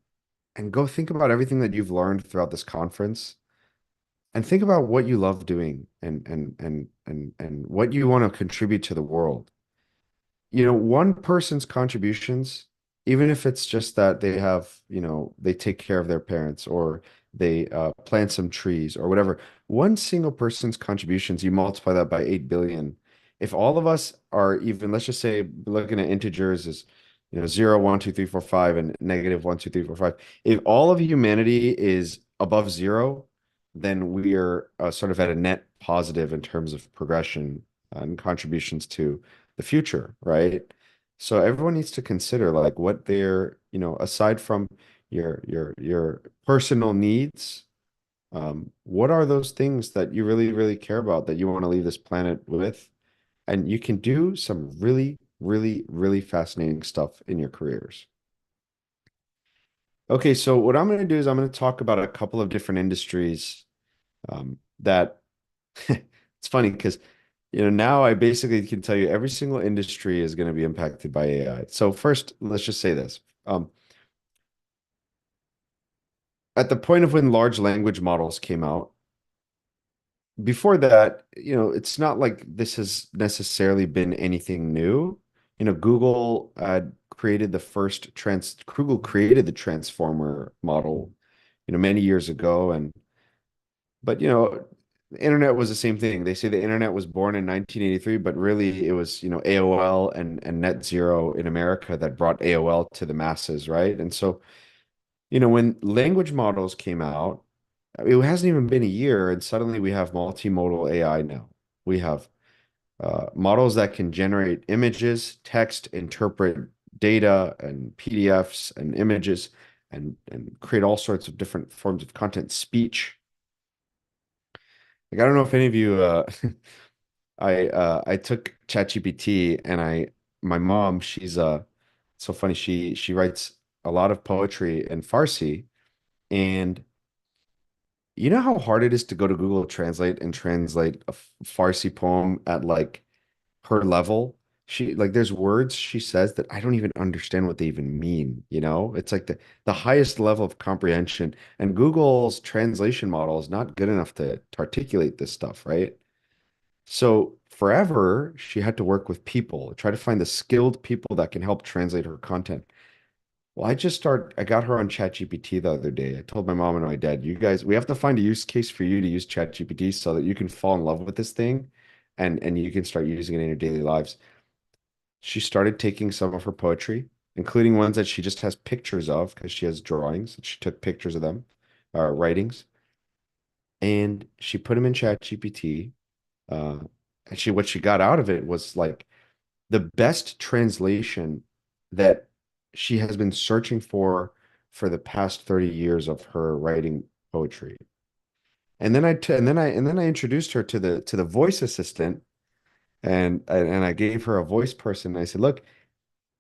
and go think about everything that you've learned throughout this conference and think about what you love doing and what you want to contribute to the world. One person's contributions, even if it's just that they have, they take care of their parents or they plant some trees or whatever, one single person's contributions, you multiply that by 8 billion. If all of us are even, let's just say, looking at integers as, 0, 1, 2, 3, 4, 5, and negative 1, 2, 3, 4, 5. If all of humanity is above zero, then we are sort of at a net positive in terms of progression and contributions to the future, right? So everyone needs to consider like what they're, aside from your personal needs, what are those things that you really, really care about that you want to leave this planet with? And you can do some really, really, really fascinating stuff in your careers. Okay, so what I'm going to do is I'm going to talk about a couple of different industries that it's funny because now I basically can tell you every single industry is going to be impacted by AI. So first, let's just say this. At the point of when large language models came out, before that, it's not like this has necessarily been anything new. Google created Google created the transformer model, many years ago, but the internet was the same thing. They say the internet was born in 1983, but really it was, AOL and Net Zero in America that brought AOL to the masses, right? And so, when language models came out, it hasn't even been a year, and suddenly we have multimodal AI now. We have models that can generate images, text, interpret data and PDFs and images, and create all sorts of different forms of content, speech. Like, I don't know if any of you, I took ChatGPT, and my mom, she's so funny. She writes a lot of poetry in Farsi, and you know how hard it is to go to Google Translate and translate a Farsi poem at like her level. She like there's words she says that I don't even understand what they even mean, you know? It's like the highest level of comprehension, and Google's translation model is not good enough to articulate this stuff, right? So forever she had to work with people, try to find the skilled people that can help translate her content. Well, I got her on ChatGPT the other day. I told my mom and my dad, you guys, we have to find a use case for you to use ChatGPT so that you can fall in love with this thing, and you can start using it in your daily lives. She started taking some of her poetry, including ones that she just has pictures of because she has drawings. She took pictures of them, writings, and she put them in ChatGPT. Uh, and what she got out of it was like the best translation that she has been searching for the past 30 years of her writing poetry. And then I introduced her to the voice assistant, and I gave her a voice person. I said, "Look,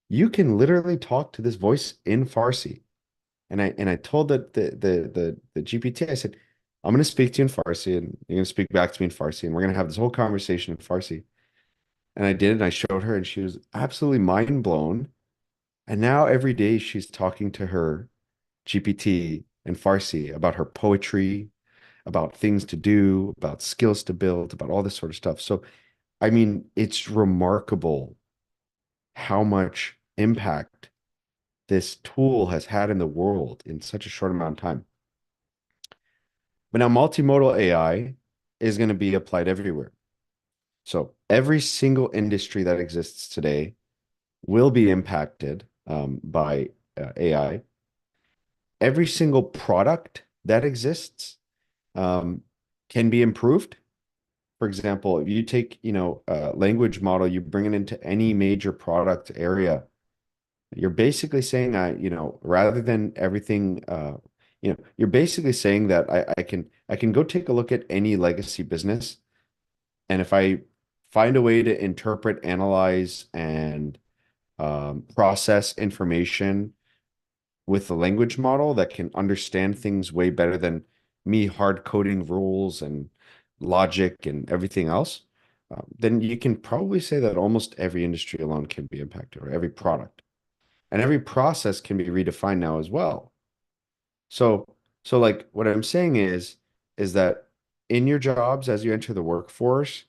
you can literally talk to this voice in Farsi." And I told the GPT, I said, "I'm going to speak to you in Farsi, and you're going to speak back to me in Farsi, and we're going to have this whole conversation in Farsi." And I did, and I showed her, and she was absolutely mind blown. And now every day she's talking to her GPT in Farsi about her poetry, about things to do, about skills to build, about all this sort of stuff. So, I mean, it's remarkable how much impact this tool has had in the world in such a short amount of time. But now multimodal AI is going to be applied everywhere. So every single industry that exists today will be impacted by AI. Every single product that exists um, can be improved. For example, if you take, a language model, you bring it into any major product area, you're basically saying, rather than everything, you're basically saying that I can go take a look at any legacy business, and if I find a way to interpret, analyze, and process information with the language model that can understand things way better than me hard coding rules and logic and everything else, then you can probably say that almost every industry alone can be impacted, or every product. And every process can be redefined now as well. So, so like what I'm saying is that in your jobs as you enter the workforce,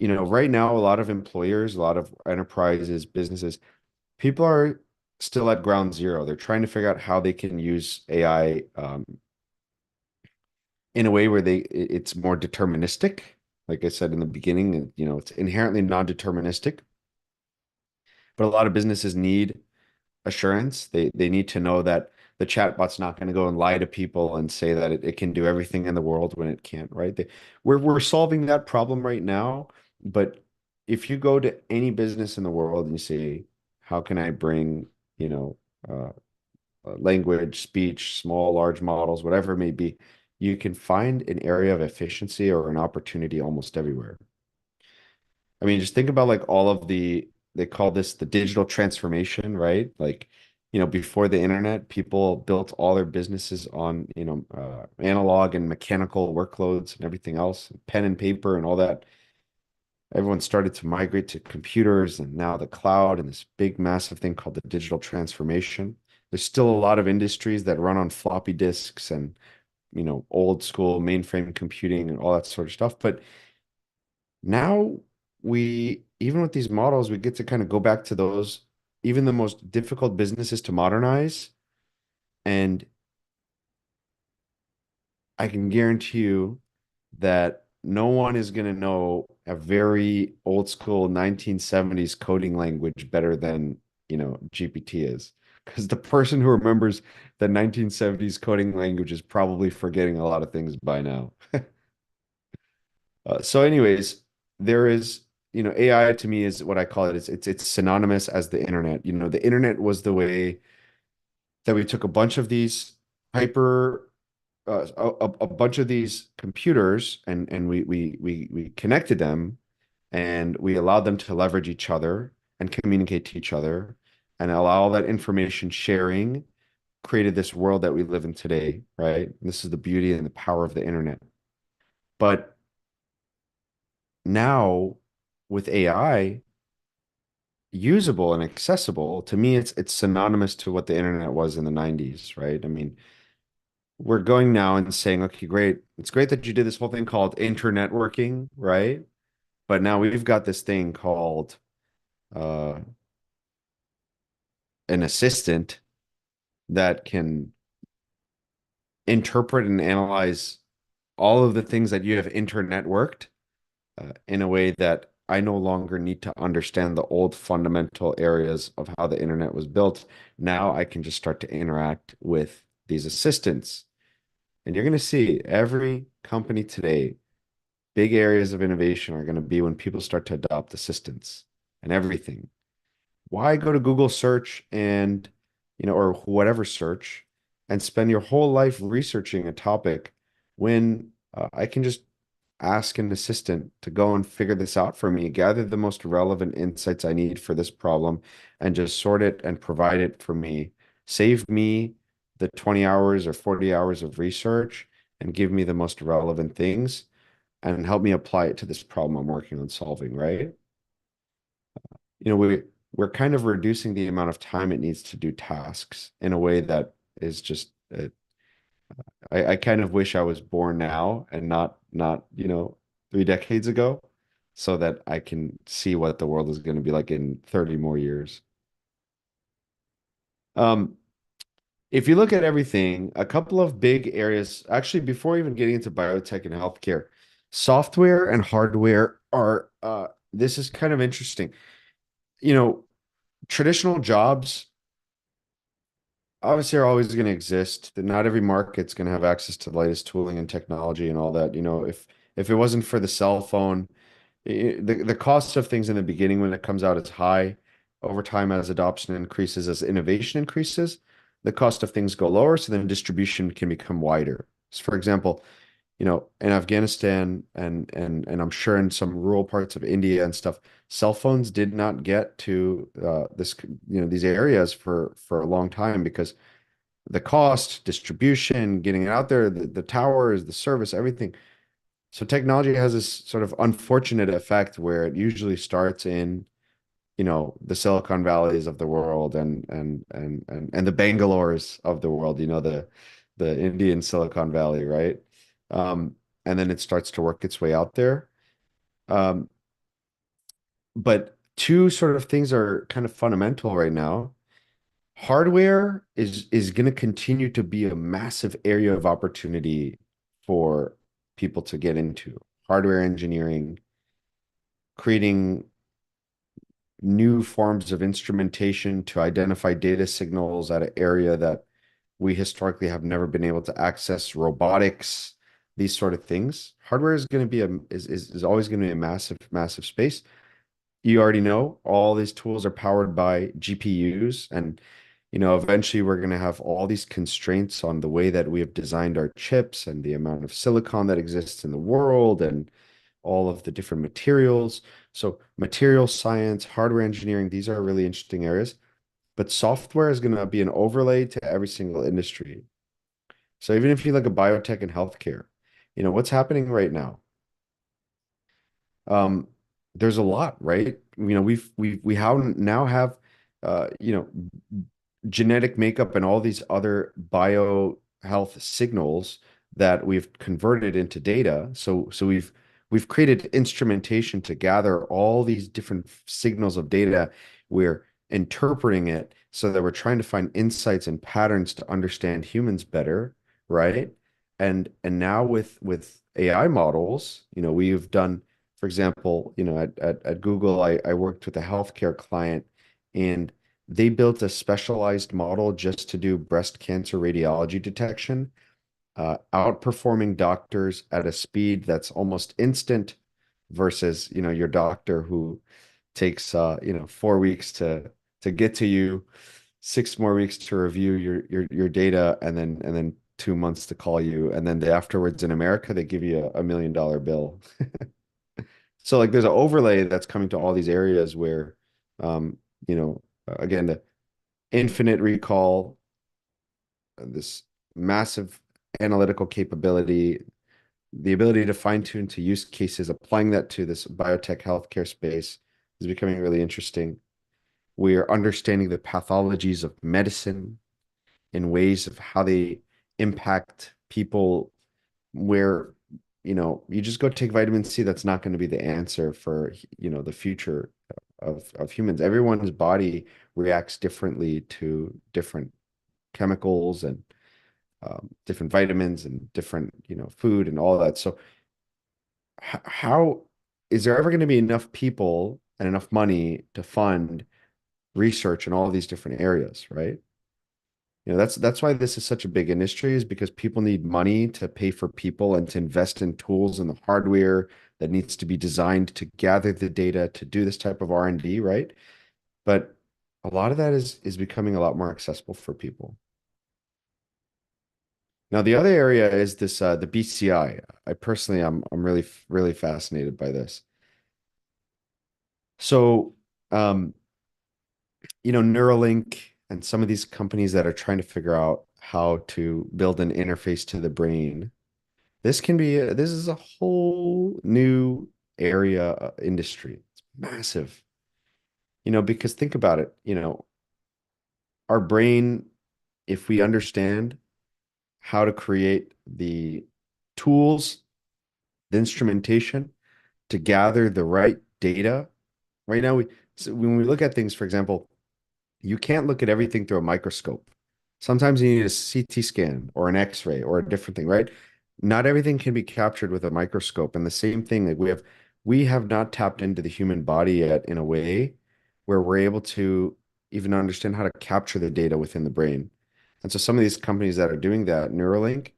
right now, a lot of employers, a lot of enterprises, businesses, people are still at ground zero. They're trying to figure out how they can use AI in a way where it's more deterministic. Like I said in the beginning, it's inherently non-deterministic. But a lot of businesses need assurance. They need to know that the chatbot's not going to go and lie to people and say that it can do everything in the world when it can't, right? We're solving that problem right now, but if you go to any business in the world and you say, how can I bring, uh, language, speech, small, large models, whatever it may be, you can find an area of efficiency or an opportunity almost everywhere. I mean, just think about like all of they call this the digital transformation, right? Like, before the internet, people built all their businesses on, analog and mechanical workloads and everything else, pen and paper and all that. Everyone started to migrate to computers and now the cloud and this big, massive thing called the digital transformation. There's still a lot of industries that run on floppy disks and, old school mainframe computing and all that sort of stuff. But now even with these models, we get to kind of go back to those, even the most difficult businesses to modernize. And I can guarantee you that no one is going to know a very old school 1970s coding language better than, GPT is. Because the person who remembers the 1970s coding language is probably forgetting a lot of things by now. So anyways, there is AI to me is what I call it. It's synonymous as the internet. The internet was the way that we took a bunch of these hyper a bunch of these computers and we connected them and we allowed them to leverage each other and communicate to each other and allow that information sharing created this world that we live in today, right? And this is the beauty and the power of the internet. But now with AI usable and accessible, to me it's synonymous to what the internet was in the 90s, right? I mean, we're going now and saying, okay, great. It's great that you did this whole thing called internetworking, right? But now we've got this thing called uh, an assistant that can interpret and analyze all of the things that you have internet worked in a way that I no longer need to understand the old fundamental areas of how the internet was built. Now I can just start to interact with these assistants. And you're going to see every company today, big areas of innovation are going to be when people start to adopt assistants and everything. Why go to Google search and, or whatever search and spend your whole life researching a topic when I can just ask an assistant to go and figure this out for me, gather the most relevant insights I need for this problem, and just sort it and provide it for me. Save me the 20 hours or 40 hours of research and give me the most relevant things and help me apply it to this problem I'm working on solving, right? We're kind of reducing the amount of time it needs to do tasks in a way that is just I kind of wish I was born now and not 3 decades ago, so that I can see what the world is going to be like in 30 more years. Um, if you look at everything, a couple of big areas, actually, before even getting into biotech and healthcare, software and hardware are this is kind of interesting. Traditional jobs obviously are always going to exist. That not every market's going to have access to the latest tooling and technology and all that. If it wasn't for the cell phone, the cost of things in the beginning when it comes out is high. Over time, as adoption increases, as innovation increases, the cost of things go lower, so then distribution can become wider. So for example, in Afghanistan and I'm sure in some rural parts of India and stuff, cell phones did not get to these areas for a long time because the cost, distribution, getting it out there, the towers, the service, everything. So technology has this sort of unfortunate effect where it usually starts in, the Silicon Valleys of the world and the Bangalores of the world, the Indian Silicon Valley, right? Um, and then it starts to work its way out there. Um, but two sort of things are kind of fundamental right now. Hardware is going to continue to be a massive area of opportunity for people to get into. Hardware engineering, creating new forms of instrumentation to identify data signals at an area that we historically have never been able to access, robotics, these sort of things. Hardware is going to be is always going to be a massive, massive space. You already know all these tools are powered by GPUs, and eventually we're going to have all these constraints on the way that we have designed our chips and the amount of silicon that exists in the world and all of the different materials. So material science, hardware engineering, these are really interesting areas. But software is going to be an overlay to every single industry. So even if you look at biotech and healthcare, what's happening right now? Um, there's a lot, right? We now have uh, you know genetic makeup and all these other bio health signals that we've converted into data. So we've created instrumentation to gather all these different signals of data. We're interpreting it so that we're trying to find insights and patterns to understand humans better, right? And now with AI models, we've done, for example, at Google, I worked with a healthcare client and they built a specialized model just to do breast cancer radiology detection, outperforming doctors at a speed that's almost instant, versus, your doctor who takes 4 weeks to get to you, 6 more weeks to review your data, and then 2 months to call you, and then afterwards in America they give you a $1 million bill. So like there's an overlay that's coming to all these areas where, again, the infinite recall, this massive analytical capability, the ability to fine tune to use cases, applying that to this biotech healthcare space is becoming really interesting. We are understanding the pathologies of medicine in ways of how they impact people, where, you just go take vitamin C, that's not going to be the answer for, the future of humans. Everyone's body reacts differently to different chemicals and different vitamins and different, food and all that. So how is there ever going to be enough people and enough money to fund research in all these different areas, right? That's why this is such a big industry, is because people need money to pay for people and to invest in tools and the hardware that needs to be designed to gather the data to do this type of R&D, right? But a lot of that is becoming a lot more accessible for people. Now, the other area is this the BCI. I personally, I'm really really fascinated by this. So, Neuralink and some of these companies that are trying to figure out how to build an interface to the brain. This is a whole new area, industry. It's massive. Because think about it, our brain, if we understand how to create the tools, the instrumentation to gather the right data. Right now, so when we look at things, for example, you can't look at everything through a microscope. Sometimes you need a CT scan or an X-ray or a different thing, right? Not everything can be captured with a microscope. And the same thing, like we have not tapped into the human body yet in a way where we're able to even understand how to capture the data within the brain. And so some of these companies that are doing that, Neuralink,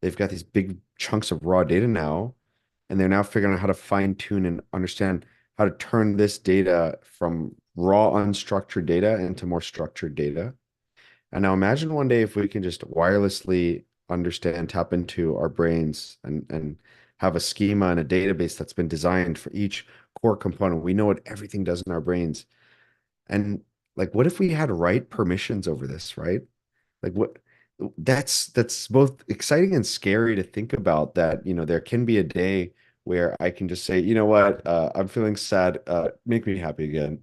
they've got these big chunks of raw data now, and they're now figuring out how to fine tune and understand how to turn this data from raw unstructured data into more structured data. And now imagine one day if we can just wirelessly understand, tap into our brains and have a schema and a database that's been designed for each core component. We know what everything does in our brains. And like, what if we had right permissions over this, right? Like that's both exciting and scary to think about, that, there can be a day where I can just say, you know what, I'm feeling sad, make me happy again.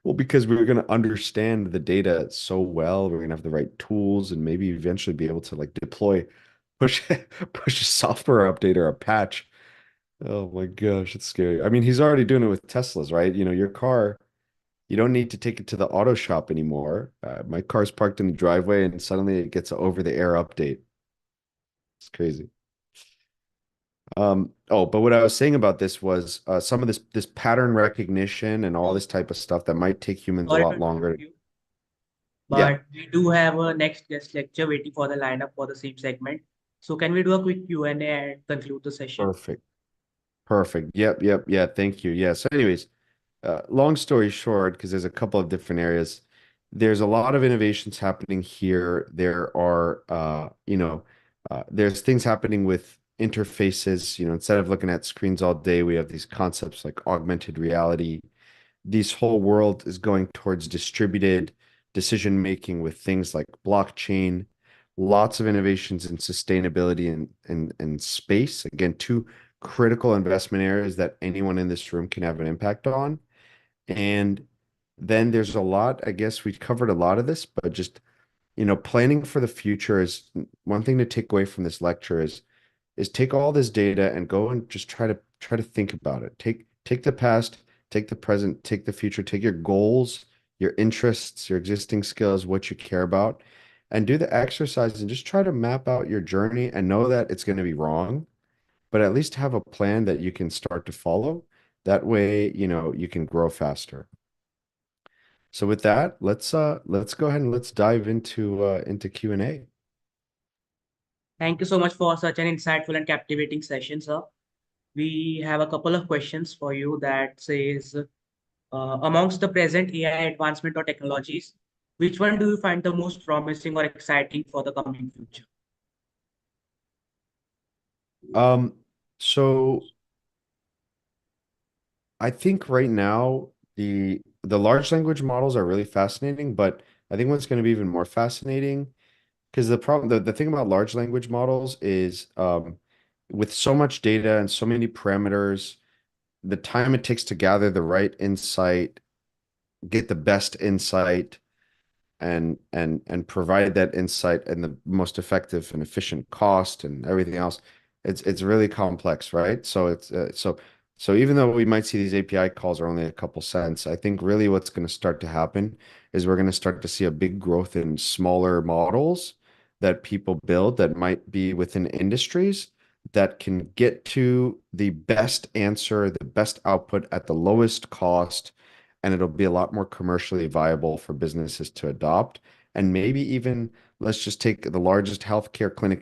Well, because we're going to understand the data so well, we're going to have the right tools and maybe eventually be able to like push push a software update or a patch. Oh my gosh, it's scary. I mean, he's already doing it with Teslas, right? Your car, you don't need to take it to the auto shop anymore. My car's parked in the driveway and suddenly it gets an over-the-air update. It's crazy. But what I was saying about this was some of this pattern recognition and all this type of stuff that might take humans a Sorry to lot interrupt longer. you, Yeah, but we do have a next guest lecture waiting for the lineup for the same segment. So can we do a quick Q&A and conclude the session? perfect. Perfect. Yep, yep, yeah. Thank you. Yeah. So, anyways, long story short, because there's a couple of different areas, there's a lot of innovations happening here. There's things happening with interfaces. Instead of looking at screens all day, we have these concepts like augmented reality. This whole world is going towards distributed decision making with things like blockchain, lots of innovations in sustainability and space. Again, two critical investment areas that anyone in this room can have an impact on. And then there's a lot, I guess we covered a lot of this, but just, planning for the future is one thing to take away from this lecture is take all this data and go and just try to think about it. Take the past, take the present, take the future, take your goals, your interests, your existing skills, what you care about, and do the exercise and just try to map out your journey and know that it's going to be wrong, but at least have a plan that you can start to follow. That way, you can grow faster. So with that, let's go ahead and let's dive into Q&A. Thank you so much for such an insightful and captivating session, sir. we have a couple of questions for you that says, amongst the present AI advancement or technologies, which one do you find the most promising or exciting for the coming future? So I think right now the large language models are really fascinating, but I think what's going to be even more fascinating, because the thing about large language models is with so much data and so many parameters, the time it takes to gather the right insight, get the best insight, and provide that insight in the most effective and efficient cost and everything else, it's really complex, right? So even though we might see these API calls are only a couple cents, I think really what's going to start to happen is we're going to start to see a big growth in smaller models that people build that might be within industries that can get to the best answer, the best output at the lowest cost, and it'll be a lot more commercially viable for businesses to adopt. And maybe even let's just take the largest healthcare clinic